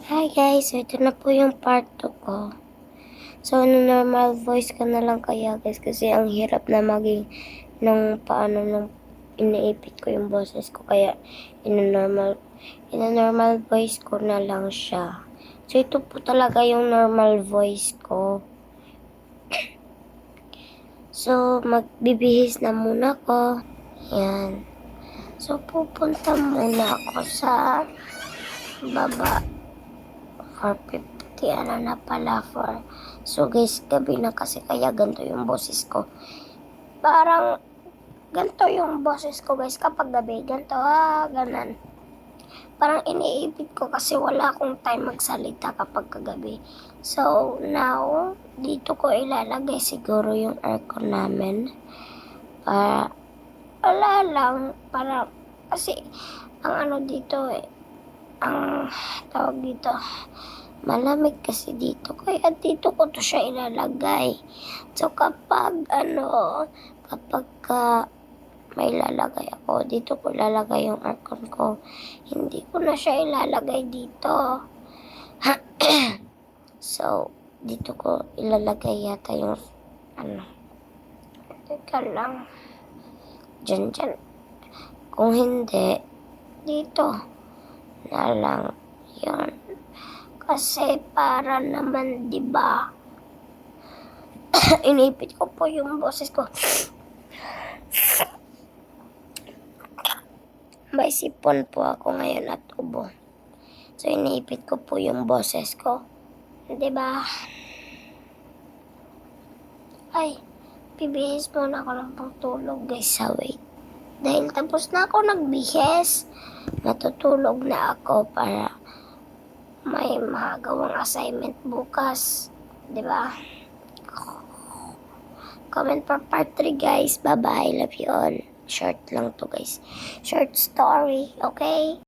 Hi guys, so ito na po yung part 2 ko. So, normal voice ko na lang kaya guys kasi ang hirap na maging nung paano nung iniipit ko yung boses ko kaya ina-normal voice ko na lang siya. So, ito po talaga yung normal voice ko. So, magbibihis na muna ko. Yan. So, pupunta muna ako sa baba. 4:50, ano na pala, 4. So guys, gabi na kasi kaya ganito yung boses ko. Parang ganito yung boses ko guys kapag gabi. Ganito, ganan. Parang iniipit ko kasi wala akong time magsalita kapag kagabi. So now, dito ko ilalagay siguro yung aircon namin. Wala lang, para kasi ang ano dito ang tawag dito, malamig kasi dito. Kaya dito ko to siya ilalagay. So kapag may lalagay ako, dito ko ilalagay yung aircon ko. Hindi ko na siya ilalagay dito. So, dito ko ilalagay yata yung Teka lang. Dyan. Kung hindi, dito na lang yun. Kasi para naman, di ba? Inipit ko po yung boses ko. May sipon po ako ngayon at ubo. So, inipit ko po yung boses ko. Di ba? Ay, bibihis muna ako ng pangtulog guys. Wait. Dahil tapos na ako nagbihis, matutulog na ako para may magawang assignment bukas. Diba? Comment for part 3 guys. Bye-bye. Love you all. Short lang to guys. Short story. Okay?